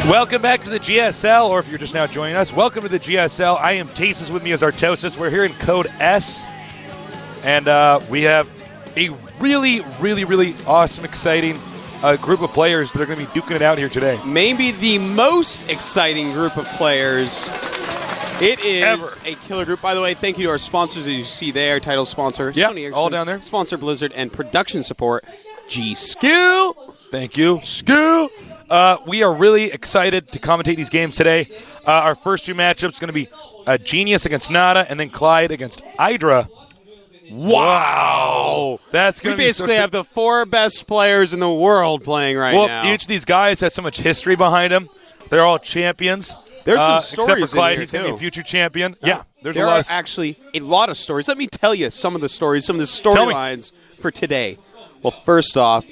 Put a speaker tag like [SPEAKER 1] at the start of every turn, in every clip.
[SPEAKER 1] Welcome back to the GSL, or if you're just now joining us, welcome to the GSL. I am Tasis, with me as Artosis. We're here in Code S, and we have a really, really, really awesome, exciting group of players that are going to be duking it out here today.
[SPEAKER 2] Maybe the most exciting group of players. It is
[SPEAKER 1] Ever.
[SPEAKER 2] a killer group. By the way, thank you to our sponsors, as you see there, title sponsor,
[SPEAKER 1] Yeah,
[SPEAKER 2] Sony Ericsson,
[SPEAKER 1] all down there.
[SPEAKER 2] Sponsor Blizzard, and production support, G-Skill.
[SPEAKER 1] Thank you. Skill. We are really excited to commentate these games today. Our first two matchups going to be Genius against NaDa, and then Clyde against Hydra.
[SPEAKER 2] Wow.
[SPEAKER 1] That's going
[SPEAKER 2] We
[SPEAKER 1] to be
[SPEAKER 2] basically have the four best players in the world playing right now.
[SPEAKER 1] Well, each of these guys has so much history behind them. They're all champions.
[SPEAKER 2] There's some
[SPEAKER 1] except
[SPEAKER 2] stories
[SPEAKER 1] for Clyde,
[SPEAKER 2] in here,
[SPEAKER 1] he's going to be
[SPEAKER 2] too.
[SPEAKER 1] a future champion. Yeah, there's
[SPEAKER 2] There
[SPEAKER 1] a lot
[SPEAKER 2] are
[SPEAKER 1] of
[SPEAKER 2] actually a lot of stories. Let me tell you some of the stories, some of the storylines for today. Well, first off,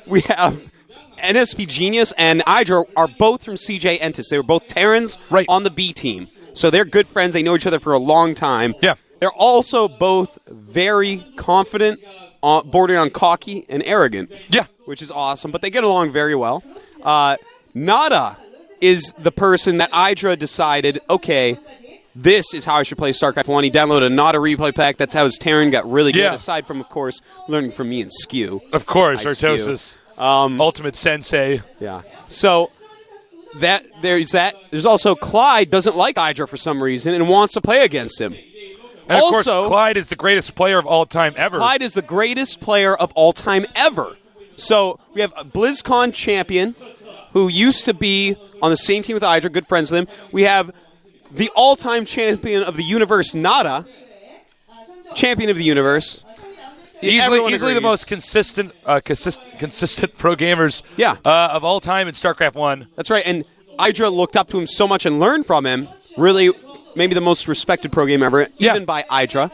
[SPEAKER 2] we have NSP Genius and Hydra are both from CJ Entis. They were both Terrans on the B team. So they're good friends. They know each other for a long time.
[SPEAKER 1] Yeah.
[SPEAKER 2] They're also both very confident, bordering on cocky and arrogant.
[SPEAKER 1] Yeah.
[SPEAKER 2] Which is awesome, but they get along very well. NaDa is the person that Hydra decided, okay, this is how I should play StarCraft 1. He downloaded a NaDa replay pack. That's how his Terran got really good, aside from, of course, learning from me and Skew.
[SPEAKER 1] Of course,
[SPEAKER 2] Hi,
[SPEAKER 1] Artosis. Ultimate Sensei.
[SPEAKER 2] Yeah. So there's that. There's also Clyde doesn't like Hydra for some reason and wants to play against him.
[SPEAKER 1] And
[SPEAKER 2] also,
[SPEAKER 1] of course, Clyde is the greatest player of all time ever.
[SPEAKER 2] Clyde is the greatest player of all time ever. So we have a BlizzCon champion who used to be on the same team with Hydra, good friends with him. We have the all-time champion of the universe, NaDa, champion of the universe.
[SPEAKER 1] Easily the most consistent pro gamers of all time in StarCraft 1.
[SPEAKER 2] That's right, and Hydra looked up to him so much and learned from him. Really, maybe the most respected pro game ever, even by Hydra.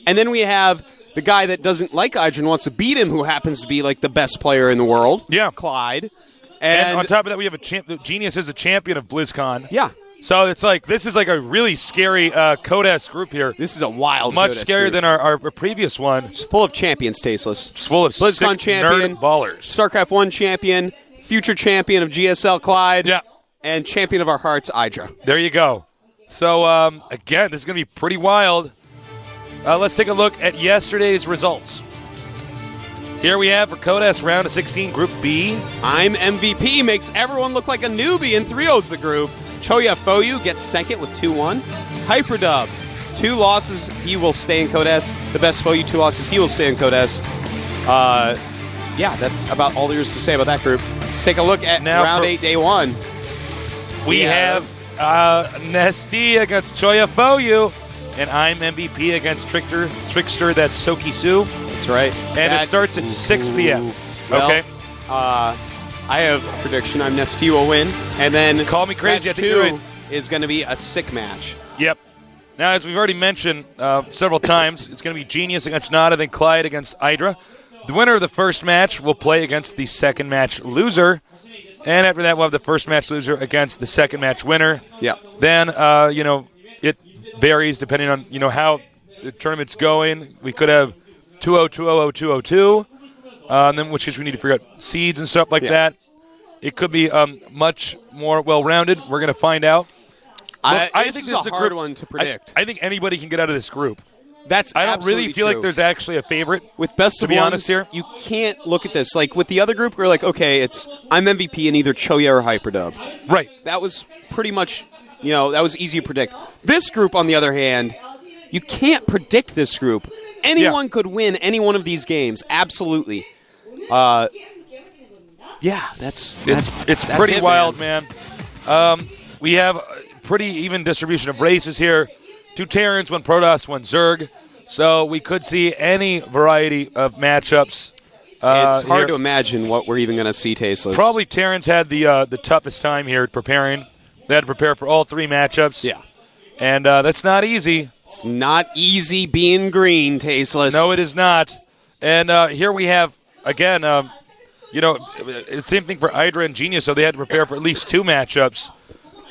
[SPEAKER 2] And then we have the guy that doesn't like Hydra and wants to beat him, who happens to be like the best player in the world.
[SPEAKER 1] Yeah.
[SPEAKER 2] Clyde.
[SPEAKER 1] And on top of that, we have Genius is a champion of BlizzCon.
[SPEAKER 2] Yeah.
[SPEAKER 1] So it's like this is like a really scary Codes group here.
[SPEAKER 2] This is a wild,
[SPEAKER 1] much
[SPEAKER 2] Codes
[SPEAKER 1] scarier
[SPEAKER 2] group.
[SPEAKER 1] than our previous one.
[SPEAKER 2] It's full of champions, Tasteless.
[SPEAKER 1] It's full of
[SPEAKER 2] BlizzCon
[SPEAKER 1] sick
[SPEAKER 2] champion,
[SPEAKER 1] nerd ballers.
[SPEAKER 2] StarCraft 1 champion, future champion of GSL Clyde, and champion of our hearts, Hydra.
[SPEAKER 1] There you go. So again, this is going to be pretty wild. Let's take a look at yesterday's results. Here we have for Codes round of 16, Group B.
[SPEAKER 2] I'm MVP, makes everyone look like a newbie, and 3-0's the group. Choya Foyu gets second with 2-1. Hyperdub, 2 losses, he will stay in Codes. The best Foyu, 2 losses, he will stay in Codes. Yeah, that's about all there is to say about that group. Let's take a look at round 8, day 1.
[SPEAKER 1] We have Nesty against Choya Foyu, and I'm MVP against Trickster, that's Soki Su.
[SPEAKER 2] That's right.
[SPEAKER 1] And it starts at 6 p.m.
[SPEAKER 2] Well,
[SPEAKER 1] okay.
[SPEAKER 2] I have a prediction. I'm Nesty will win. And then
[SPEAKER 1] call me crazy. I
[SPEAKER 2] match
[SPEAKER 1] think you're
[SPEAKER 2] 2
[SPEAKER 1] right.
[SPEAKER 2] is going to be a sick match.
[SPEAKER 1] Yep. Now, as we've already mentioned several times, it's going to be Genius against NaDa, then Clyde against Hydra. The winner of the first match will play against the second match loser. And after that, we'll have the first match loser against the second match winner.
[SPEAKER 2] Yeah.
[SPEAKER 1] Then, it varies depending on, how the tournament's going. We could have 2-0, 2-0, 2-0, 2. Then which is we need to figure out seeds and stuff like that. It could be much more well-rounded. We're going to find out.
[SPEAKER 2] I
[SPEAKER 1] think
[SPEAKER 2] this
[SPEAKER 1] this
[SPEAKER 2] is a hard one to predict.
[SPEAKER 1] I think anybody can get out of this group.
[SPEAKER 2] I
[SPEAKER 1] don't really feel like there's actually a favorite.
[SPEAKER 2] With best
[SPEAKER 1] to
[SPEAKER 2] of
[SPEAKER 1] be
[SPEAKER 2] ones,
[SPEAKER 1] honest here,
[SPEAKER 2] you can't look at this like with the other group. We're like, okay, I'm MVP in either Choya or Hyperdub.
[SPEAKER 1] Right.
[SPEAKER 2] That was pretty much, that was easy to predict. This group, on the other hand, you can't predict this group. Anyone could win any one of these games. Absolutely. It's
[SPEAKER 1] pretty wild, man. We have a pretty even distribution of races here. 2 Terrans, 1 Protoss, 1 Zerg. So we could see any variety of matchups.
[SPEAKER 2] It's hard
[SPEAKER 1] here.
[SPEAKER 2] to imagine what we're even going to see, Tasteless.
[SPEAKER 1] Probably Terrans had the toughest time here preparing. They had to prepare for all 3 matchups.
[SPEAKER 2] Yeah.
[SPEAKER 1] And that's not easy.
[SPEAKER 2] It's not easy being green, Tasteless.
[SPEAKER 1] No, it is not. And here we have, again, same thing for Hydra and Genius, so they had to prepare for at least 2 matchups.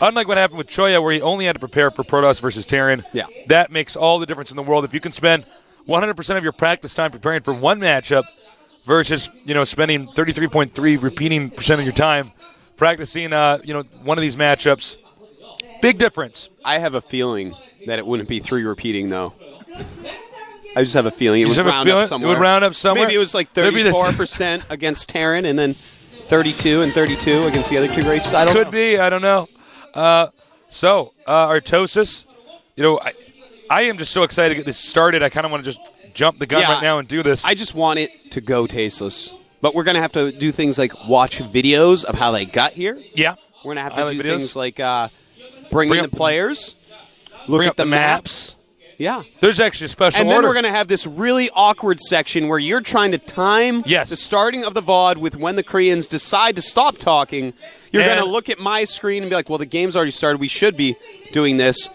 [SPEAKER 1] Unlike what happened with Choya, where he only had to prepare for Protoss versus Terran.
[SPEAKER 2] Yeah.
[SPEAKER 1] That makes all the difference in the world. If you can spend 100% of your practice time preparing for one matchup versus, spending 33.3 repeating % of your time practicing, one of these matchups. Big difference.
[SPEAKER 2] I have a feeling that it wouldn't be 3 repeating, though. I just have a feeling it would round up somewhere.
[SPEAKER 1] It would round up somewhere?
[SPEAKER 2] Maybe it was like 34% against Taryn and then 32 and 32 against the other 2 races. I don't know.
[SPEAKER 1] Could be. I don't know. Artosis, I am just so excited to get this started. I kind of want to just jump the gun right now and do this.
[SPEAKER 2] I just want it to go tasteless. But we're going to have to do things like watch videos of how they got here.
[SPEAKER 1] Yeah.
[SPEAKER 2] We're going to have to do things like bring in the players, look at the maps. Yeah.
[SPEAKER 1] There's actually a special
[SPEAKER 2] order.
[SPEAKER 1] And
[SPEAKER 2] then we're going to have this really awkward section where you're trying to time the starting of the VOD with when the Koreans decide to stop talking. You're going to look at my screen and be like, well, the game's already started. We should be doing this.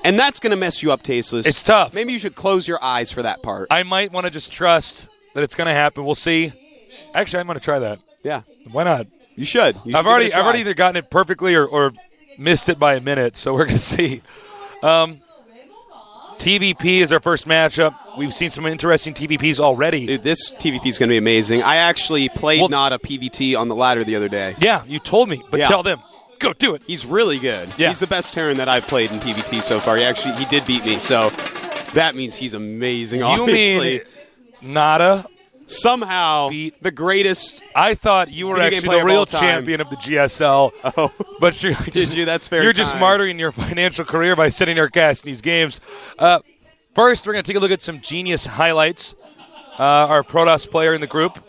[SPEAKER 2] And that's going to mess you up, Tasteless.
[SPEAKER 1] It's tough.
[SPEAKER 2] Maybe you should close your eyes for that part.
[SPEAKER 1] I might want to just trust that it's going to happen. We'll see. Actually, I'm going to try that.
[SPEAKER 2] Yeah.
[SPEAKER 1] Why not?
[SPEAKER 2] You should.
[SPEAKER 1] I've already either gotten it perfectly or missed it by a minute, so we're going to see. TVP is our first matchup. We've seen some interesting TVPs already.
[SPEAKER 2] Dude, this TVP is going to be amazing. I actually played NaDa PVT on the ladder the other day.
[SPEAKER 1] Yeah, you told me, but tell them. Go do it.
[SPEAKER 2] He's really good. Yeah. He's the best Terran that I've played in PVT so far. He did beat me, so that means he's amazing, obviously.
[SPEAKER 1] You mean NaDa
[SPEAKER 2] somehow beat the greatest.
[SPEAKER 1] I thought you were actually the real champion of the GSL.
[SPEAKER 2] Oh,
[SPEAKER 1] but
[SPEAKER 2] did you? That's fair.
[SPEAKER 1] You're just martyring your financial career by sitting our cast in these games. First, we're going to take a look at some Genius highlights. Our Protoss player in the group.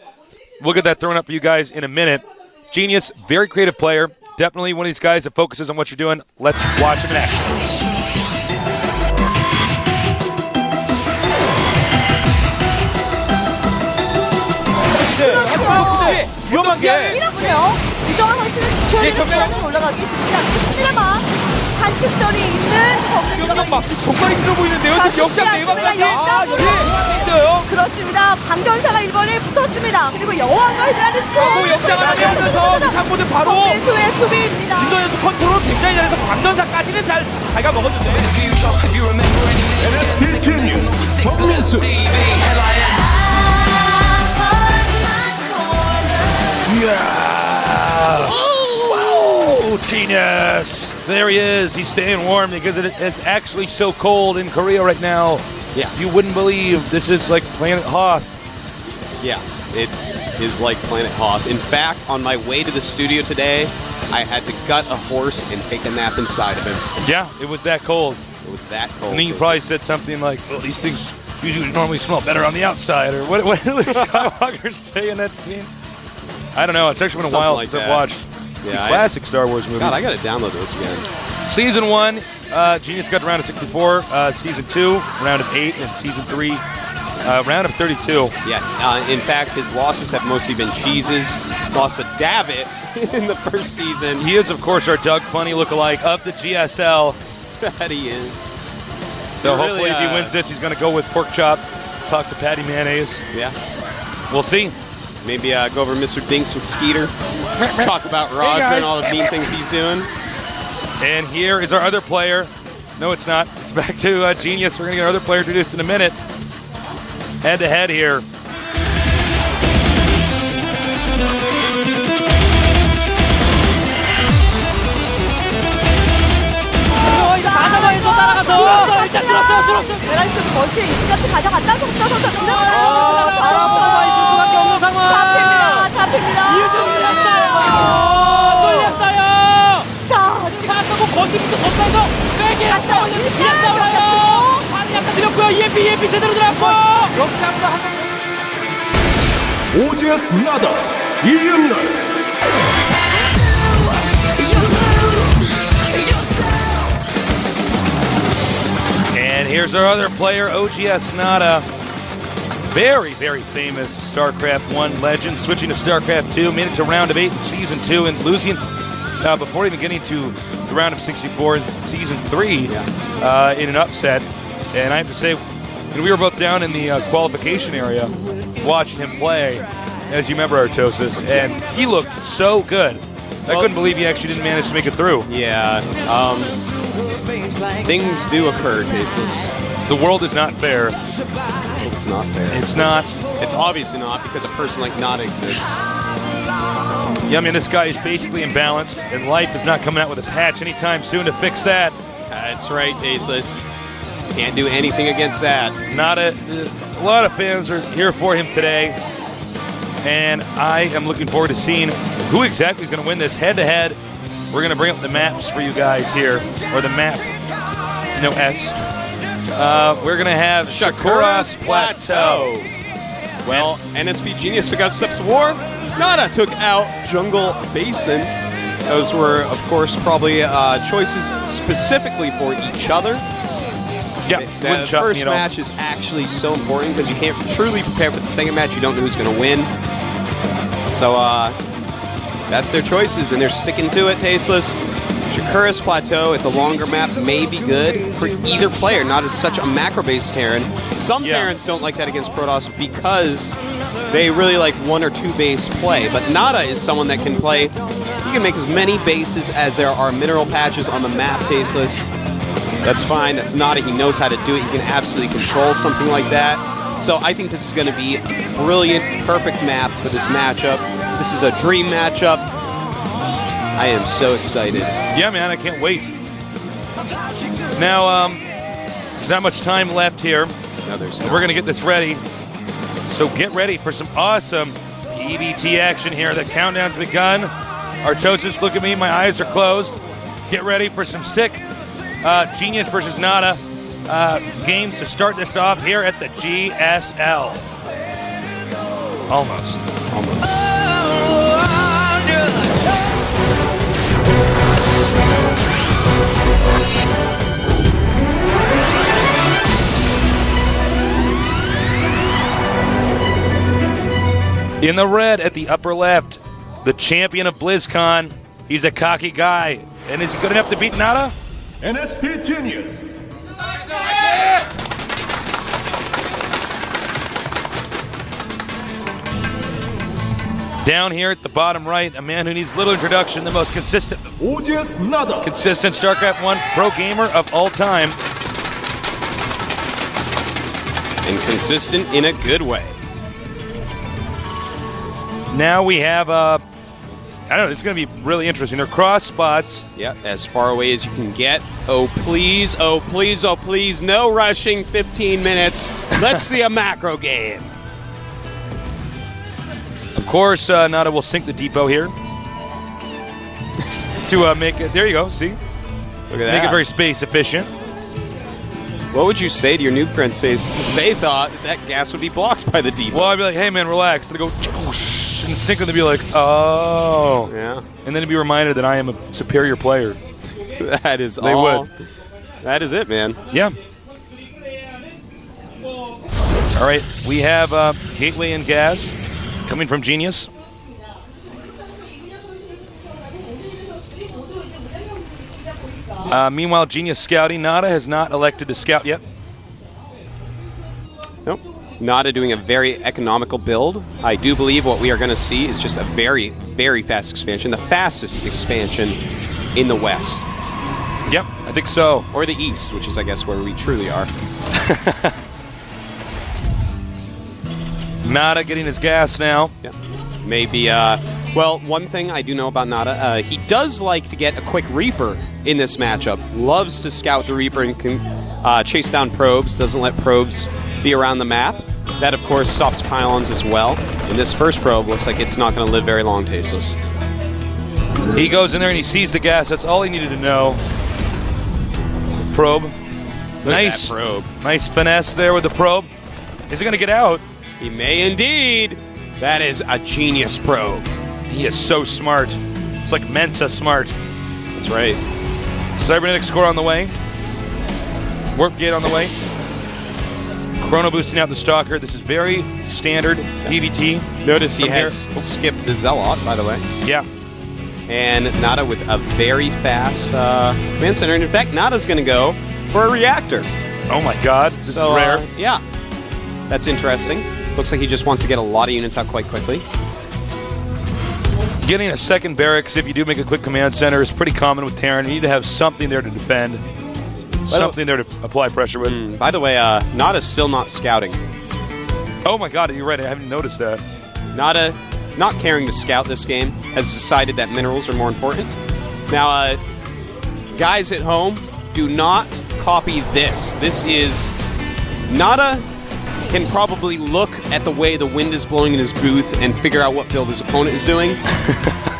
[SPEAKER 1] We'll get that thrown up for you guys in a minute. Genius, very creative player. Definitely one of these guys that focuses on what you're doing. Let's watch him in action.
[SPEAKER 3] 위험한 게 이렇군요. 이정환 선수는 지켜내는 올라가기 쉽지 않겠습니다만 관측선이 있는 정면
[SPEAKER 4] 막 정말이 길어 보이는데요. 지금 역장 내방까지 힘들어요.
[SPEAKER 3] 그렇습니다. 광전사가 1번에 붙었습니다. 그리고 여왕과 헤드라는 스코어
[SPEAKER 4] 역장 하나 내면서 상고는 바로
[SPEAKER 3] 선수의 수비입니다.
[SPEAKER 4] 김도현 선수 컨트롤 굉장히 잘해서 광전사까지는 잘 가 먹었는데 정민수
[SPEAKER 1] Yeah! Oh, Genius! There he is. He's staying warm because it's actually so cold in Korea right now.
[SPEAKER 2] Yeah.
[SPEAKER 1] You wouldn't believe this is like Planet Hoth.
[SPEAKER 2] Yeah, it is like Planet Hoth. In fact, on my way to the studio today, I had to gut a horse and take a nap inside of him.
[SPEAKER 1] Yeah, it was that cold.
[SPEAKER 2] It was that cold.
[SPEAKER 1] And then you probably said something like, well, these things usually normally smell better on the outside, or what did Luke Skywalker say in that scene? I don't know. It's actually been a while since I've watched the classic Star Wars movies.
[SPEAKER 2] God, I got to download those again.
[SPEAKER 1] Season 1, Genius got to round of 64. Season 2, round of 8. And Season 3, round of 32.
[SPEAKER 2] Yeah. In fact, his losses have mostly been cheeses. Lost to Davitt in the first season.
[SPEAKER 1] He is, of course, our Doug Funny lookalike of the GSL.
[SPEAKER 2] That he is.
[SPEAKER 1] So hopefully if he wins this, he's going to go with Pork Chop, talk to Patty Mayonnaise.
[SPEAKER 2] Yeah.
[SPEAKER 1] We'll see.
[SPEAKER 2] Maybe go over Mr. Dinks with Skeeter. Talk about Roger and all the mean things he's doing.
[SPEAKER 1] And here is our other player. No, it's not. It's back to Genius. We're going to get our other player to do this in a minute. Head-to-head here.
[SPEAKER 3] 메라리스도 먼저 인치같이 가져갔다 송민호 선수
[SPEAKER 4] 수밖에 없는 상황.
[SPEAKER 3] 잡힙니다.
[SPEAKER 4] 뚫렸어요.
[SPEAKER 3] 자, 지금
[SPEAKER 4] 아까 거시부터 던져서 세게
[SPEAKER 3] 갔어요.
[SPEAKER 4] 그냥 싸워요. 발이 약간 들었고요. EMP 제대로 들어갔고. 역장도 한 명.
[SPEAKER 5] OGS NaDa 이윤열.
[SPEAKER 1] And here's our other player, OGS NaDa. Very, very famous StarCraft 1 legend. Switching to StarCraft 2, made it to round of 8 in Season 2, and losing before even getting to the round of 64 in Season 3 in an upset. And I have to say, we were both down in the qualification area watching him play, as you remember, Artosis, and he looked so good. I couldn't believe he actually didn't manage to make it through.
[SPEAKER 2] Yeah. Things do occur, Tasteless.
[SPEAKER 1] The world is not fair.
[SPEAKER 2] It's not fair.
[SPEAKER 1] It's not.
[SPEAKER 2] It's obviously not because a person like NaDa exists.
[SPEAKER 1] Yeah, I mean, this guy is basically imbalanced, and Life is not coming out with a patch anytime soon to fix that.
[SPEAKER 2] That's right, Tasteless. Can't do anything against that.
[SPEAKER 1] A lot of fans are here for him today, and I am looking forward to seeing who exactly is going to win this head-to-head. We're going to bring up the maps for you guys here, or the map, no S. We're going to have Shakura's Plateau.
[SPEAKER 2] Well, NSP Genius took out Steps of War. NaDa took out Jungle Basin. Those were, of course, probably choices specifically for each other.
[SPEAKER 1] Yeah,
[SPEAKER 2] The first match is actually so important because you can't truly prepare for the second match. You don't know who's going to win. So that's their choices, and they're sticking to it, Tasteless. Shakura's Plateau, it's a longer map, may be good for either player, not as such a macro-based Terran. Some Terrans don't like that against Protoss because they really like 1 or 2 base play, but NaDa is someone that can play. He can make as many bases as there are mineral patches on the map, Tasteless. That's fine, that's NaDa, he knows how to do it, he can absolutely control something like that. So I think this is going to be a brilliant, perfect map for this matchup. This is a dream matchup. I am so excited.
[SPEAKER 1] Yeah, man, I can't wait. Now, there's not much time left here.
[SPEAKER 2] No, there's
[SPEAKER 1] We're going to get this ready. So get ready for some awesome PvT action here. The countdown's begun. Artosis, look at me. My eyes are closed. Get ready for some sick Genius versus NaDa games to start this off here at the GSL. Almost. In the red at the upper left, the champion of BlizzCon. He's a cocky guy. And is he good enough to beat NaDa?
[SPEAKER 5] NSP Genius.
[SPEAKER 1] Down here at the bottom right, a man who needs little introduction, the most consistent
[SPEAKER 5] NaDa.
[SPEAKER 1] consistent StarCraft 1 pro gamer of all time.
[SPEAKER 2] And consistent in a good way.
[SPEAKER 1] Now we have, I don't know, it's going to be really interesting. They're cross spots.
[SPEAKER 2] Yep, as far away as you can get. Oh, please, oh, please, oh, please. No rushing 15 minutes. Let's see a macro game.
[SPEAKER 1] Of course, NaDa will sink the depot here to make it, there you go, see?
[SPEAKER 2] Look at that.
[SPEAKER 1] Make it very space efficient.
[SPEAKER 2] What would you say to your noob friends they thought that gas would be blocked by the depot?
[SPEAKER 1] Well, I'd be like, hey man, relax. And they go, and sink and they'd be like, oh.
[SPEAKER 2] Yeah.
[SPEAKER 1] And then to be reminded that I am a superior player.
[SPEAKER 2] That is
[SPEAKER 1] They
[SPEAKER 2] all.
[SPEAKER 1] would.
[SPEAKER 2] That is it, man.
[SPEAKER 1] Yeah. All right, we have Gateway and Gas coming from Genius. Meanwhile, Genius scouting. NaDa has not elected to scout yet.
[SPEAKER 2] Nope. NaDa doing a very economical build. I do believe what we are going to see is just a very, very fast expansion. The fastest expansion in the West.
[SPEAKER 1] Yep, I think so.
[SPEAKER 2] Or the East, which is, I guess, where we truly are.
[SPEAKER 1] NaDa getting his gas now.
[SPEAKER 2] Yeah. Maybe, well, one thing I do know about NaDa, he does like to get a quick Reaper in this matchup. Loves to scout the Reaper and can chase down probes. Doesn't let probes be around the map. That, of course, stops pylons as well. And this first probe looks like it's not going to live very long, Tasteless.
[SPEAKER 1] He goes in there and he sees the gas. That's all he needed to know. Probe. Nice
[SPEAKER 2] probe.
[SPEAKER 1] Nice finesse there with the probe. Is he going to get out?
[SPEAKER 2] He may indeed. That is a genius probe.
[SPEAKER 1] He is so smart. It's like Mensa smart.
[SPEAKER 2] That's right.
[SPEAKER 1] Cybernetics core on the way. Warp gate on the way. Chrono boosting out the Stalker. This is very standard PvT.
[SPEAKER 2] Notice he
[SPEAKER 1] From
[SPEAKER 2] has
[SPEAKER 1] here.
[SPEAKER 2] skipped the Zealot, by the way.
[SPEAKER 1] Yeah.
[SPEAKER 2] And NaDa with a very fast command center. And in fact, NaDa's going to go for a reactor.
[SPEAKER 1] Oh my god. This is rare.
[SPEAKER 2] Yeah. That's interesting. Looks like he just wants to get a lot of units out quite quickly.
[SPEAKER 1] Getting a second barracks if you do make a quick command center is pretty common with Terran. You need to have something there to defend. Something there to apply pressure with.
[SPEAKER 2] By the way, NaDa's still not scouting.
[SPEAKER 1] Oh my god, you're right. I haven't noticed that.
[SPEAKER 2] NaDa not caring to scout this game. has decided that minerals are more important. Now, guys at home, do not copy this. This is... NaDa can probably look at the way the wind is blowing in his booth and figure out what build his opponent is doing.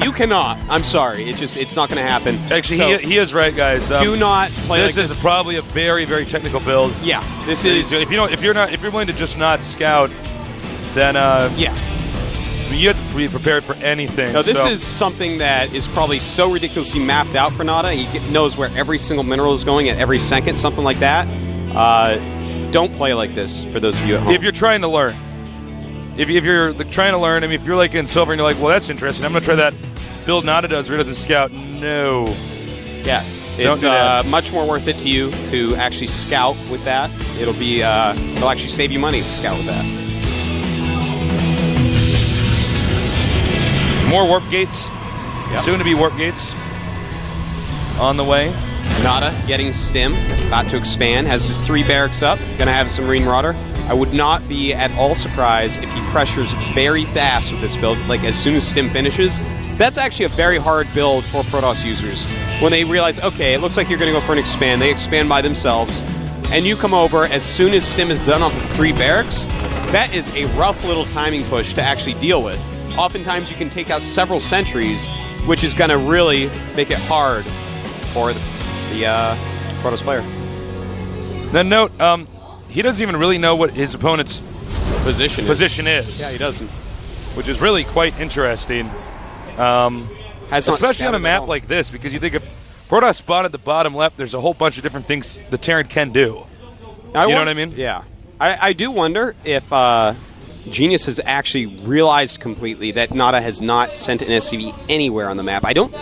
[SPEAKER 2] You cannot. I'm sorry. It's not going to happen.
[SPEAKER 1] Actually,
[SPEAKER 2] So,
[SPEAKER 1] he is right, guys.
[SPEAKER 2] do not play like
[SPEAKER 1] This is probably a very, very technical build.
[SPEAKER 2] Yeah, this is...
[SPEAKER 1] If you're willing to just not scout, then
[SPEAKER 2] Yeah.
[SPEAKER 1] you have to be prepared for anything.
[SPEAKER 2] No, this
[SPEAKER 1] so.
[SPEAKER 2] is something that is probably so ridiculously mapped out for NaDa. He knows where every single mineral is going at every second, something like that. Don't play like this, for those of you at home.
[SPEAKER 1] If you're trying to learn. If you're trying to learn, I mean, if you're like in silver and you're like, well, that's interesting, I'm going to try that build NaDa does where he doesn't scout. No.
[SPEAKER 2] Yeah,
[SPEAKER 1] Don't
[SPEAKER 2] it's
[SPEAKER 1] do that.
[SPEAKER 2] much more worth it to you to actually scout with that. It'll actually save you money to scout with that.
[SPEAKER 1] More warp gates.
[SPEAKER 2] Yep.
[SPEAKER 1] Soon to be warp gates. On the way.
[SPEAKER 2] NaDa getting stim, about to expand, has his 3 barracks up, gonna have some Marine Marauder. I would not be at all surprised if he pressures very fast with this build, like as soon as stim finishes. That's actually a very hard build for Protoss users. When they realize, okay, it looks like you're gonna go for an expand, they expand by themselves, and you come over as soon as stim is done off of 3 barracks, that is a rough little timing push to actually deal with. Oftentimes you can take out several sentries, which is gonna really make it hard for the Protoss player.
[SPEAKER 1] Then note, he doesn't even really know what his opponent's
[SPEAKER 2] Position
[SPEAKER 1] is.
[SPEAKER 2] Yeah, he doesn't.
[SPEAKER 1] Which is really quite interesting. Especially on a map like this, because you think if Protoss spawn at the bottom left, there's a whole bunch of different things the Terran can do. You know what I mean?
[SPEAKER 2] Yeah. I do wonder if Genius has actually realized completely that NaDa has not sent an SCV anywhere on the map. I don't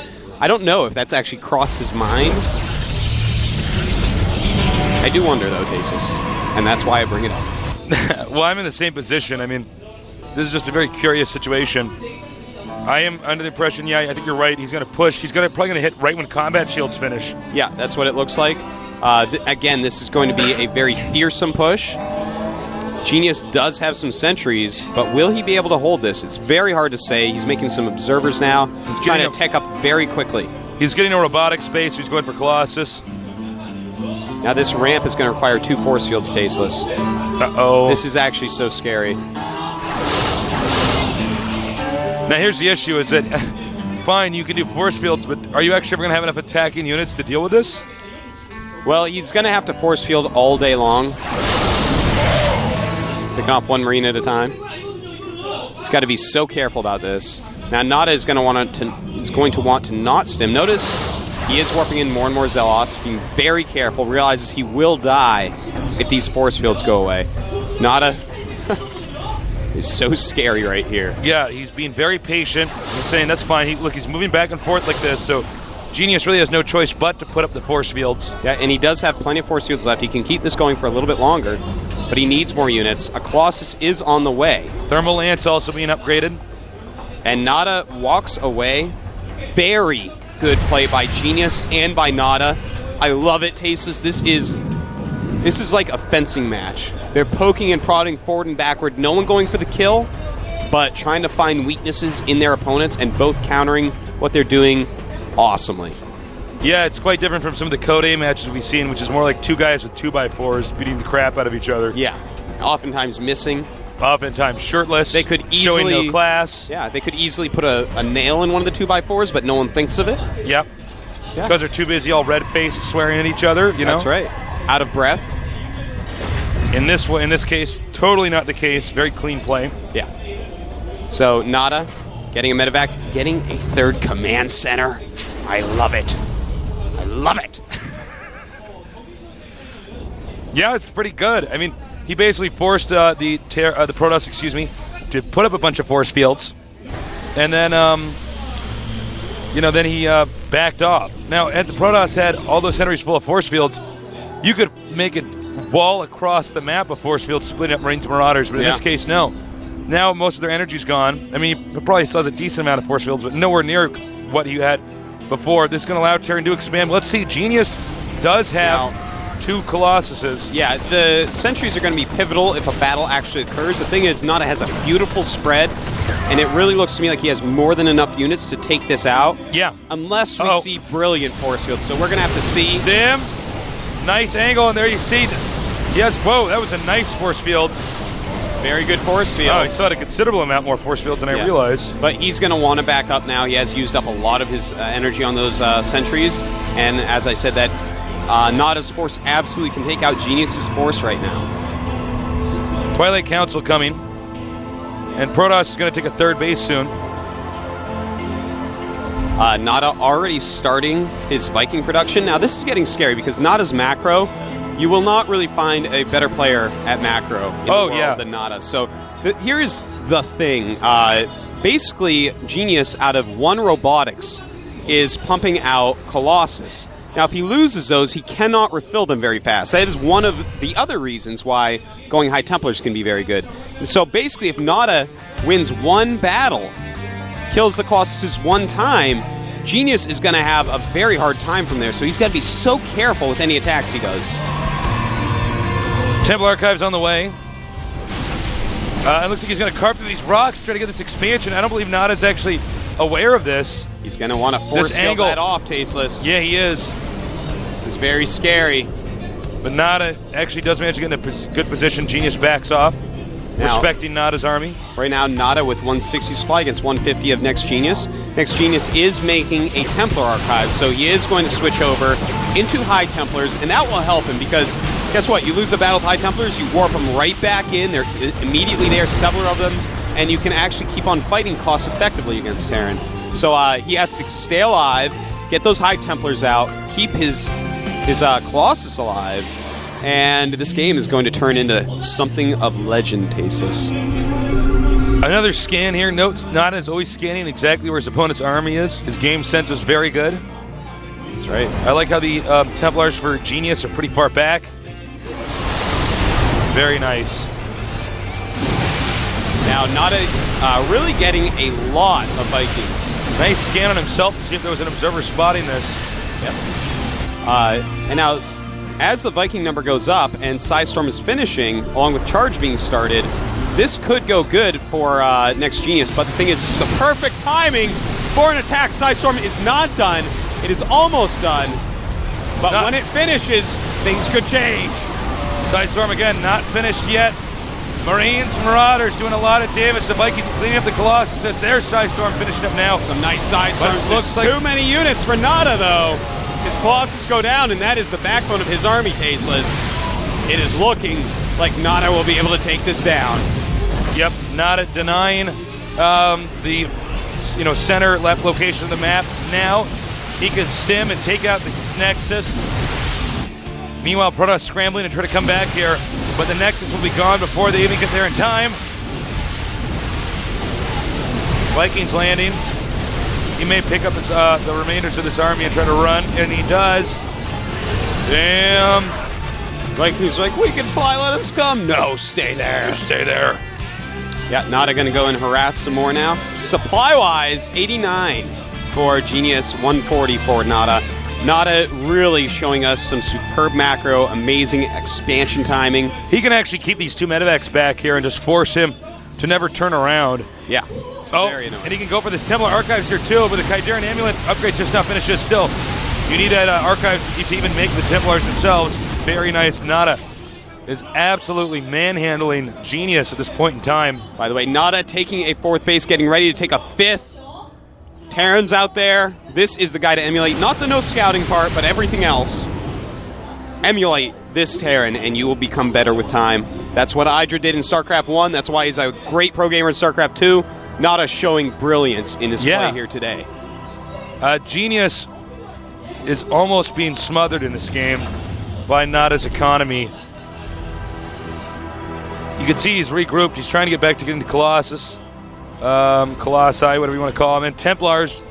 [SPEAKER 2] know if that's actually crossed his mind. I do wonder, though, Tasis, and that's why I bring it up.
[SPEAKER 1] Well, I'm in the same position. I mean, this is just a very curious situation. I am under the impression, yeah, I think you're right. He's going to push. He's probably going to hit right when combat shields finish.
[SPEAKER 2] Yeah, that's what it looks like. Again, this is going to be a very fearsome push. Genius does have some sentries, but will he be able to hold this? It's very hard to say. He's making some observers now. He's trying to tech up very quickly.
[SPEAKER 1] He's getting a robotic space. He's going for Colossus.
[SPEAKER 2] Now this ramp is going to require 2 force fields, Tasteless.
[SPEAKER 1] Uh-oh.
[SPEAKER 2] This is actually so scary.
[SPEAKER 1] Now here's the issue is that, fine, you can do force fields, but are you actually ever going to have enough attacking units to deal with this?
[SPEAKER 2] Well, he's going to have to force field all day long. Picking off 1 Marine at a time. He's got to be so careful about this. Now NaDa is going to want to not stim. Notice he is warping in more and more Zealots, being very careful, realizes he will die if these force fields go away. NaDa is so scary right here.
[SPEAKER 1] Yeah, he's being very patient. He's saying that's fine. Look, he's moving back and forth like this, so Genius really has no choice but to put up the force fields.
[SPEAKER 2] Yeah, and he does have plenty of force fields left. He can keep this going for a little bit longer, but he needs more units. A Colossus is on the way.
[SPEAKER 1] Thermal Lance also being upgraded.
[SPEAKER 2] And NaDa walks away. Very good play by Genius and by NaDa. I love it, Tasis. This is like a fencing match. They're poking and prodding forward and backward. No one going for the kill, but trying to find weaknesses in their opponents and both countering what they're doing awesomely.
[SPEAKER 1] Yeah, it's quite different from some of the Code A matches we've seen, which is more like 2 guys with 2x4s beating the crap out of each other.
[SPEAKER 2] Yeah, oftentimes missing.
[SPEAKER 1] Oftentimes shirtless.
[SPEAKER 2] They could
[SPEAKER 1] showing
[SPEAKER 2] easily
[SPEAKER 1] no class.
[SPEAKER 2] Yeah, they could easily put a nail in one of the 2x4s, but no one thinks of it.
[SPEAKER 1] Yep.
[SPEAKER 2] Yeah.
[SPEAKER 1] Because they're too busy all red-faced swearing at each other, you know?
[SPEAKER 2] That's right. Out of breath.
[SPEAKER 1] In this case, totally not the case. Very clean play.
[SPEAKER 2] Yeah. So NaDa getting a medevac, getting a 3rd command center. I love it. I love it.
[SPEAKER 1] Yeah, it's pretty good. I mean, he basically forced the Protoss, to put up a bunch of force fields, and then, then he backed off. Now, had the Protoss had all those sentries full of force fields, you could make a wall across the map of force fields, splitting up Marines and Marauders, but in this case, no. Now most of their energy's gone. I mean, he probably still has a decent amount of force fields, but nowhere near what he had before. This is going to allow Terran to expand. Let's see, Genius does have 2 Colossuses.
[SPEAKER 2] Yeah, the sentries are going to be pivotal if a battle actually occurs. The thing is, NaDa has a beautiful spread and it really looks to me like he has more than enough units to take this out.
[SPEAKER 1] Yeah.
[SPEAKER 2] Unless we see brilliant force fields. So we're going to have to see.
[SPEAKER 1] Stim. Nice angle, and there you see. Yes, whoa, that was a nice force field.
[SPEAKER 2] Very good force fields.
[SPEAKER 1] Oh, he saw a considerable amount more force fields than I realized.
[SPEAKER 2] But he's going to want to back up now. He has used up a lot of his energy on those sentries. And as I said, that NaDa's force absolutely can take out Genius's force right now.
[SPEAKER 1] Twilight Council coming. And Protoss is going to take a third base soon.
[SPEAKER 2] NaDa already starting his Viking production. Now, this is getting scary because NaDa's macro, you will not really find a better player at macro in the world than NaDa. So here is the thing. Basically, Genius, out of one robotics, is pumping out Colossus. Now, if he loses those, he cannot refill them very fast. That is one of the other reasons why going High Templars can be very good. And so basically, if NaDa wins one battle, kills the Colossus one time, Genius is going to have a very hard time from there. So he's got to be so careful with any attacks he does.
[SPEAKER 1] Temple Archives on the way. It looks like he's going to carve through these rocks, try to get this expansion. I don't believe NaDa's actually aware of this.
[SPEAKER 2] He's going to want to force field that off, Tasteless.
[SPEAKER 1] Yeah, he is.
[SPEAKER 2] This is very scary.
[SPEAKER 1] But NaDa actually does manage to get in a good position. Genius backs off, respecting NaDa's army.
[SPEAKER 2] Right now, NaDa with 160 supply against 150 of Next Genius. Next Genius is making a Templar archive, so he is going to switch over into High Templars, and that will help him because, guess what? You lose a battle with High Templars, you warp them right back in. They're immediately there, several of them, and you can actually keep on fighting cost effectively against Terran. So he has to stay alive, get those High Templars out, keep his Colossus alive, and this game is going to turn into something of legend, Tasteless.
[SPEAKER 1] Another scan here. Note, NaDa is always scanning exactly where his opponent's army is. His game sense is very good.
[SPEAKER 2] That's right.
[SPEAKER 1] I like how the Templars for Genius are pretty far back. Very nice.
[SPEAKER 2] Now, NaDa really getting a lot of Vikings.
[SPEAKER 1] Nice scan on himself to see if there was an observer spotting this.
[SPEAKER 2] Yep. And now, as the Viking number goes up and Psystorm is finishing, along with Charge being started, this could go good for Next Genius. But the thing is, this is the perfect timing for an attack. Psystorm is not done. It is almost done. But when it finishes, things could change.
[SPEAKER 1] Psystorm again, not finished yet. Marines, Marauders doing a lot of damage. The Vikings cleaning up the Colossus as their Psystorm finishing up now.
[SPEAKER 2] Some nice Psystorms. Looks like too many units for NaDa, though. His Colossus go down, and that is the backbone of his army, Tasteless. It is looking like NaDa will be able to take this down.
[SPEAKER 1] Yep, NaDa denying the center left location of the map. Now he can stim and take out the Nexus. Meanwhile, Protoss scrambling to try to come back here, but the Nexus will be gone before they even get there in time. Vikings landing. He may pick up his, the remainders of this army and try to run, and he does. Damn.
[SPEAKER 2] Vikings like, we can fly, let us come. No, stay there.
[SPEAKER 1] You stay there.
[SPEAKER 2] Yeah, NaDa going to go and harass some more now. Supply-wise, 89 for Genius, 140 for NaDa. NaDa really showing us some superb macro, amazing expansion timing.
[SPEAKER 1] He can actually keep these two medevacs back here and just force him to never turn around.
[SPEAKER 2] Yeah, it's very annoying.
[SPEAKER 1] And he can go for this Templar Archives here too, but the Kydarian Amulet upgrade just not finished just still. You need that Archives to even make the Templars themselves. Very nice. NaDa is absolutely manhandling Genius at this point in time.
[SPEAKER 2] By the way, NaDa taking a fourth base, getting ready to take a fifth. Terran's out there. This is the guy to emulate. Not the no scouting part, but everything else. Emulate this Terran, and you will become better with time. That's what Hydra did in StarCraft 1. That's why he's a great pro gamer in StarCraft 2. NaDa showing brilliance in his play here today.
[SPEAKER 1] Genius is almost being smothered in this game by NaDa's economy. You can see he's regrouped. He's trying to get back to getting to Colossus. Colossi, whatever you want to call them. And Templars.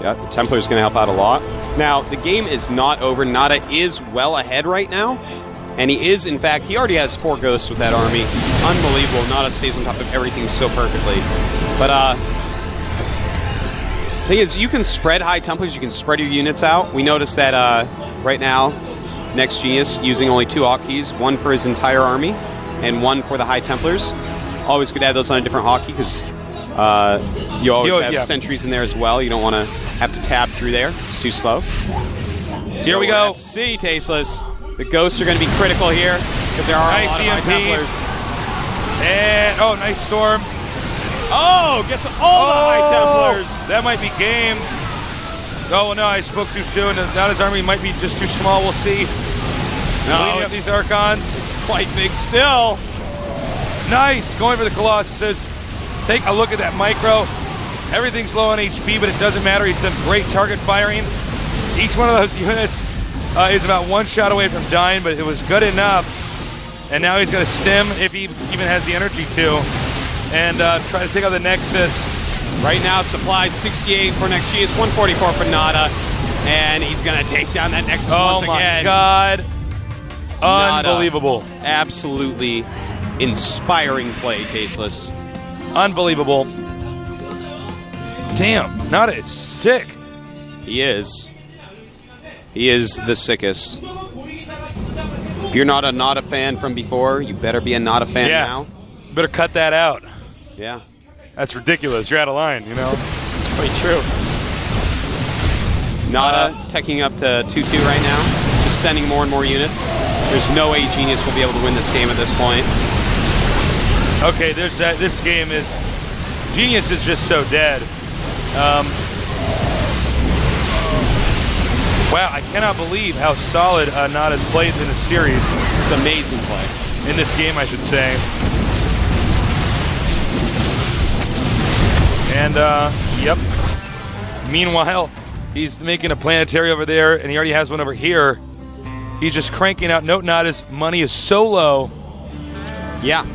[SPEAKER 2] Yeah, the Templar's going to help out a lot. Now, the game is not over. NaDa is well ahead right now. And he is, in fact, he already has 4 ghosts with that army. Unbelievable. NaDa stays on top of everything so perfectly. But, the thing is, you can spread High Templars. You can spread your units out. We noticed that right now, Next Genius using only 2 Aught keys, 1 for his entire army and 1 for the High Templars. Always good to have those on a different hockey because you always have sentries in there as well. You don't want to have to tab through there. It's too slow.
[SPEAKER 1] Here we go.
[SPEAKER 2] See, Tasteless. The ghosts are going to be critical here because there are a lot of High Templars.
[SPEAKER 1] And, nice storm.
[SPEAKER 2] Oh, gets all the High Templars.
[SPEAKER 1] That might be game. Oh, no, I spoke too soon. NaDa's army might be just too small. We'll see. Cleaning up these Archons.
[SPEAKER 2] It's quite big still.
[SPEAKER 1] Nice. Going for the Colossuses. Take a look at that micro. Everything's low on HP, but it doesn't matter. He's done great target firing. Each one of those units is about one shot away from dying, but it was good enough. And now he's going to stim, if he even has the energy to, and try to take out the Nexus.
[SPEAKER 2] Right now, supply 68 for next Genius, 144 for NaDa, and he's going to take down that Nexus once again.
[SPEAKER 1] Oh my God. Unbelievable.
[SPEAKER 2] NaDa. Absolutely inspiring play, Tasteless.
[SPEAKER 1] Unbelievable. Damn, NaDa is sick.
[SPEAKER 2] He is. He is the sickest. If you're not a NaDa fan from before, you better be a NaDa fan now.
[SPEAKER 1] You better cut that out.
[SPEAKER 2] Yeah.
[SPEAKER 1] That's ridiculous. You're out of line, you know?
[SPEAKER 2] It's quite true. NaDa teching up to 2-2 right now. Just sending more and more units. There's no way Genius will be able to win this game at this point.
[SPEAKER 1] Okay, this game is... Genius is just so dead. Wow, I cannot believe how solid NaDa's played in this series.
[SPEAKER 2] It's amazing play.
[SPEAKER 1] In this game, I should say. And, yep. Meanwhile, he's making a planetary over there, and he already has one over here. He's just cranking out. Note NaDa's money is so low.
[SPEAKER 2] Yeah.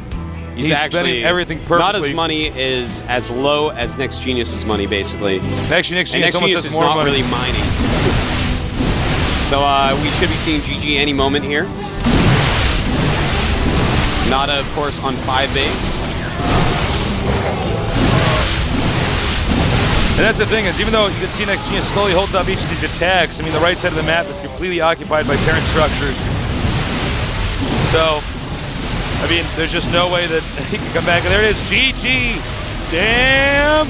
[SPEAKER 1] He's
[SPEAKER 2] actually
[SPEAKER 1] spending everything perfectly.
[SPEAKER 2] NaDa's money is as low as Next Genius's money, basically.
[SPEAKER 1] Actually, Next Genius almost has
[SPEAKER 2] is
[SPEAKER 1] more
[SPEAKER 2] not
[SPEAKER 1] money.
[SPEAKER 2] really mining. So we should be seeing GG any moment here. NaDa, of course, on 5 base.
[SPEAKER 1] And that's the thing is, even though you can see Next Genius slowly holds up each of these attacks, I mean, the right side of the map is completely occupied by Terran structures. So, I mean, there's just no way that he can come back. And there it is, GG. Damn.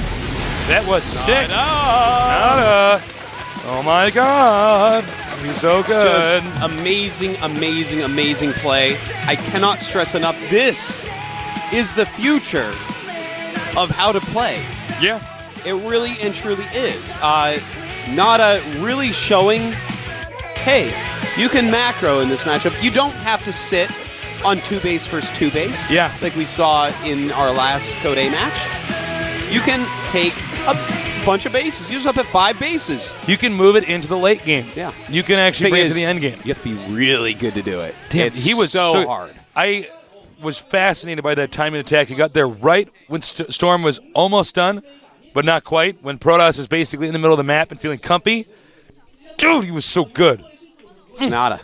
[SPEAKER 1] That was sick. NaDa. Oh my God. He's so good.
[SPEAKER 2] Just amazing, amazing, amazing play. I cannot stress enough, this is the future of how to play.
[SPEAKER 1] Yeah.
[SPEAKER 2] It really and truly is. NaDa really showing, hey, you can macro in this matchup. You don't have to sit on 2 base versus 2 base.
[SPEAKER 1] Yeah.
[SPEAKER 2] Like we saw in our last Code A match. You can take a bunch of bases. Use up at 5 bases.
[SPEAKER 1] You can move it into the late game.
[SPEAKER 2] Yeah.
[SPEAKER 1] You can actually bring it to the end game.
[SPEAKER 2] You have to be really good to do it.
[SPEAKER 1] Damn,
[SPEAKER 2] he
[SPEAKER 1] was
[SPEAKER 2] so hard.
[SPEAKER 1] I was fascinated by that timing attack. He got there right when Storm was almost done, but not quite. When Protoss is basically in the middle of the map and feeling comfy. Dude, he was so good.
[SPEAKER 2] It's NaDa.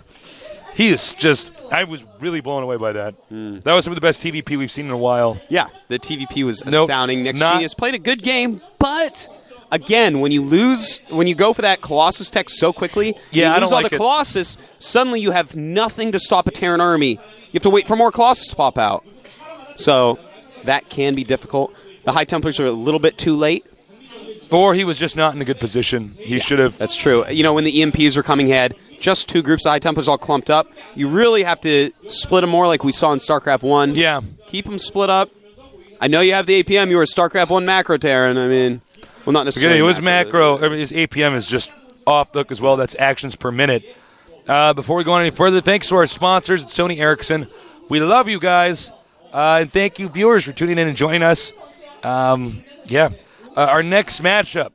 [SPEAKER 1] He is just... I was really blown away by that. That was some of the best TVP we've seen in a while.
[SPEAKER 2] Yeah, the TVP was astounding. Next Genius played a good game, but again, when you go for that Colossus tech so quickly, you lose all the Colossus, suddenly you have nothing to stop a Terran army. You have to wait for more Colossus to pop out. So that can be difficult. The High Templars are a little bit too late.
[SPEAKER 1] Or he was just not in a good position. He should have.
[SPEAKER 2] That's true. You know, when the EMPs were coming ahead, just 2 groups of High Templars all clumped up. You really have to split them more like we saw in StarCraft 1.
[SPEAKER 1] Yeah.
[SPEAKER 2] Keep them split up. I know you have the APM. You were a StarCraft 1 macro Terran. I mean, well, not necessarily.
[SPEAKER 1] It was macro. I mean, his APM is just off book as well. That's actions per minute. Before we go on any further, thanks to our sponsors at Sony Ericsson. We love you guys. And thank you, viewers, for tuning in and joining us. Yeah. Our next matchup.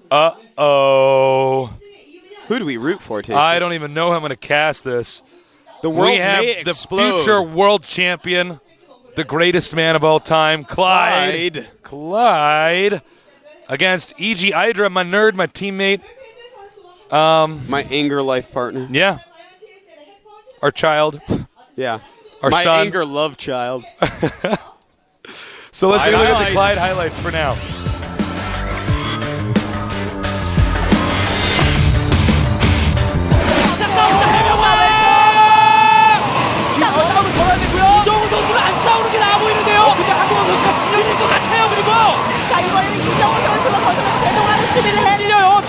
[SPEAKER 1] Uh-oh.
[SPEAKER 2] Who do we root for, Tasteless?
[SPEAKER 1] I don't even know how I'm going to cast this.
[SPEAKER 2] The world
[SPEAKER 1] we have
[SPEAKER 2] may
[SPEAKER 1] the
[SPEAKER 2] explode.
[SPEAKER 1] future world champion, the greatest man of all time, Clyde. Against E.G. Hydra, my nerd, my teammate.
[SPEAKER 2] My anger life partner.
[SPEAKER 1] Yeah. Our child.
[SPEAKER 2] Yeah.
[SPEAKER 1] Our
[SPEAKER 2] my
[SPEAKER 1] son.
[SPEAKER 2] anger love child.
[SPEAKER 1] So let's take a look at the
[SPEAKER 2] highlights.
[SPEAKER 1] Clyde highlights for now.
[SPEAKER 4] 이정우 선수는 안 싸우는 게 나아 보이는데요.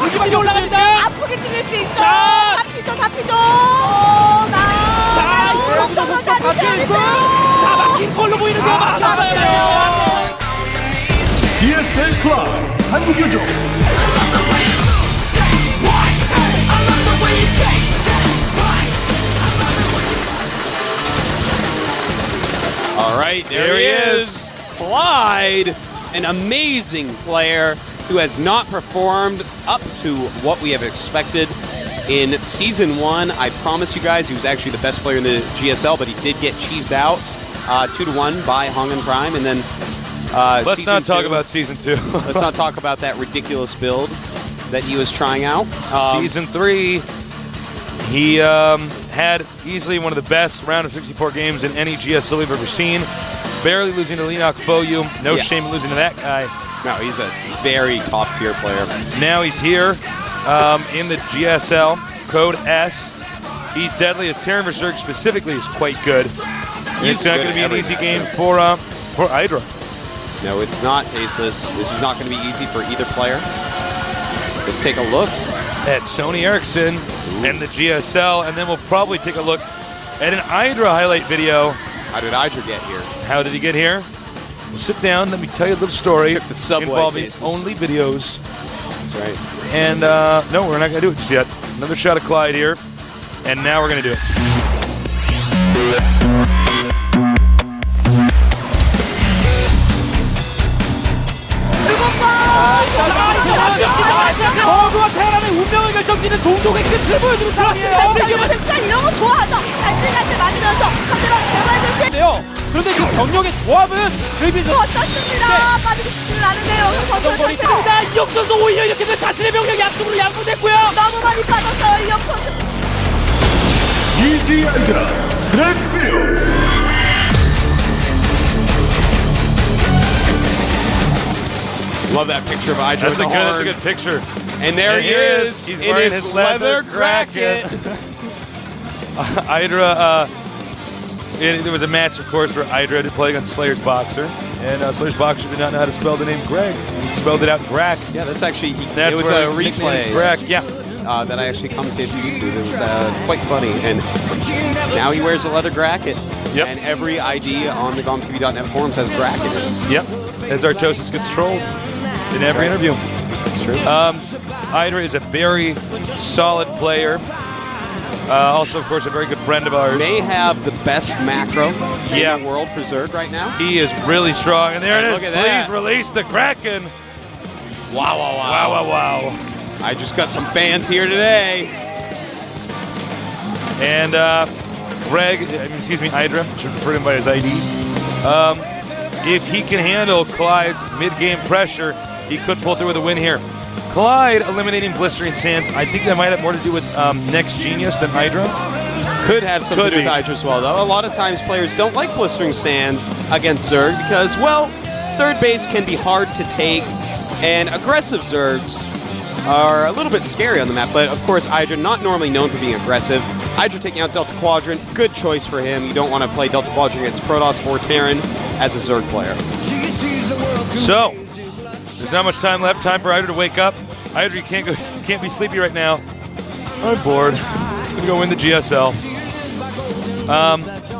[SPEAKER 4] 확실히 올라갑니다.
[SPEAKER 3] 아프게 찔릴 수 있어.
[SPEAKER 4] 자.
[SPEAKER 3] 잡히죠.
[SPEAKER 4] 자, 이거부터 선수가 박혀있고 자, 막힌 걸로 보이는데요. 막아봐요.
[SPEAKER 5] GSL4 한국유조
[SPEAKER 2] All right, there he is. Clyde, an amazing player who has not performed up to what we have expected in Season 1. I promise you guys, he was actually the best player in the GSL, but he did get cheesed out 2-1 by Hong and Prime. And then
[SPEAKER 1] Let's not talk about Season 2.
[SPEAKER 2] let's not talk about that ridiculous build that he was trying out.
[SPEAKER 1] Season 3, he had easily one of the best round of 64 games in any GSL we've ever seen. Barely losing to Leonok Foyu. No shame in losing to that guy.
[SPEAKER 2] No, he's a very top-tier player.
[SPEAKER 1] Now he's here in the GSL, code S. He's deadly. His Terran Berserk specifically is quite good. It's not going to be an easy game for Hydra.
[SPEAKER 2] No, it's not, Tasteless. This is not going to be easy for either player. Let's take a look
[SPEAKER 1] at Sony Ericsson and the GSL, and then we'll probably take a look at an Hydra highlight video.
[SPEAKER 2] How did Hydra get here?
[SPEAKER 1] How did he get here? Well, sit down, let me tell you a little story
[SPEAKER 2] Took the subway,
[SPEAKER 1] involving
[SPEAKER 2] Tasteless.
[SPEAKER 1] only videos.
[SPEAKER 2] That's right.
[SPEAKER 1] And no, we're not going to do it just yet. Another shot of Clyde here, and now we're going to do it.
[SPEAKER 4] 거부와 테란의 운명을 결정짓는 종족의 끝을 보여주는 상황이에요.
[SPEAKER 3] 지금은 이런 거 좋아하죠. 간질간질 맞으면서 상대방 제발
[SPEAKER 4] 그런데 지금 병력의 조합은 저희 비서
[SPEAKER 3] 어떻습니다. 빠지고 싶지는 않은데요.
[SPEAKER 4] 정거리 니다 이혁 선수 오히려 이렇게 되면 자신의 병력이 앞쪽으로 양분됐고요.
[SPEAKER 3] 너무 많이 빠졌어요. 이혁 선수.
[SPEAKER 5] EG 아이드라 블랙필드
[SPEAKER 2] Love that picture of Hydra.
[SPEAKER 1] That's a good picture.
[SPEAKER 2] And there he is.
[SPEAKER 1] He's
[SPEAKER 2] in
[SPEAKER 1] wearing
[SPEAKER 2] his leather bracket.
[SPEAKER 1] Hydra, there was a match, of course, where Hydra had to play against Slayer's Boxer. And Slayer's Boxer did not know how to spell the name Greg. He spelled it out Grack.
[SPEAKER 2] Yeah, that's actually,
[SPEAKER 1] That's
[SPEAKER 2] it was
[SPEAKER 1] where
[SPEAKER 2] a
[SPEAKER 1] the nickname is
[SPEAKER 2] replay
[SPEAKER 1] Grack. Yeah.
[SPEAKER 2] that I actually commentated for YouTube. It was quite funny. And now he wears a leather bracket.
[SPEAKER 1] Yep.
[SPEAKER 2] And every ID on the GomTV.net forums has Grack in it.
[SPEAKER 1] Yep. As Artosis gets trolled in every interview.
[SPEAKER 2] That's true.
[SPEAKER 1] Hydra is a very solid player. Also, of course, a very good friend of ours.
[SPEAKER 2] May have the best macro
[SPEAKER 1] Yeah.
[SPEAKER 2] in the world for Zerg right now.
[SPEAKER 1] He is really strong. And there
[SPEAKER 2] And
[SPEAKER 1] it is.
[SPEAKER 2] look at
[SPEAKER 1] Please
[SPEAKER 2] that.
[SPEAKER 1] release the Kraken.
[SPEAKER 2] Wow, wow, wow.
[SPEAKER 1] Wow, wow, wow.
[SPEAKER 2] I just got some fans here today.
[SPEAKER 1] And Hydra, should refer to him by his ID. If he can handle Clyde's mid-game pressure, he could pull through with a win here. Clyde eliminating Blistering Sands. I think that might have more to do with Next Genius than Hydra.
[SPEAKER 2] Could have something
[SPEAKER 1] Could
[SPEAKER 2] to do with
[SPEAKER 1] be.
[SPEAKER 2] Hydra as well, though. A lot of times players don't like Blistering Sands against Zerg because, well, third base can be hard to take, and aggressive Zergs are a little bit scary on the map. But, of course, Hydra, not normally known for being aggressive. Hydra taking out Delta Quadrant, good choice for him. You don't want to play Delta Quadrant against Protoss or Terran as a Zerg player.
[SPEAKER 1] So, there's not much time left. Time for Hydra to wake up. Hydra, you can't be sleepy right now. I'm bored. I'm gonna go win the GSL.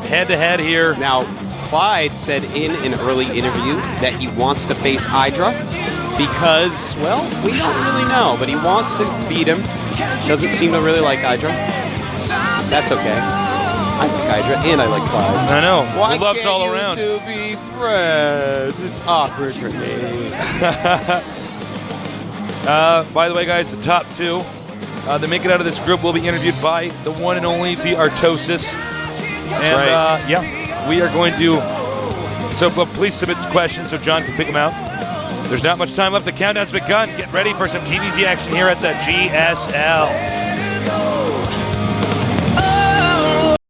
[SPEAKER 1] Head-to-head here.
[SPEAKER 2] Now, Clyde said in an early interview that he wants to face Hydra because, well, we don't really know, but he wants to beat him. Doesn't seem to really like Hydra. That's okay. I like Hydra and I like Clyde.
[SPEAKER 1] I know.
[SPEAKER 2] Why
[SPEAKER 1] Love's
[SPEAKER 2] can't
[SPEAKER 1] all
[SPEAKER 2] you
[SPEAKER 1] around.
[SPEAKER 2] two be friends? It's awkward for me.
[SPEAKER 1] By the way, guys, the top two that make it out of this group will be interviewed by the one and only the Artosis. And
[SPEAKER 2] right.
[SPEAKER 1] yeah, we are going to. So please submit questions so John can pick them out. There's not much time left. The countdown's begun. Get ready for some TVZ action here at the GSL.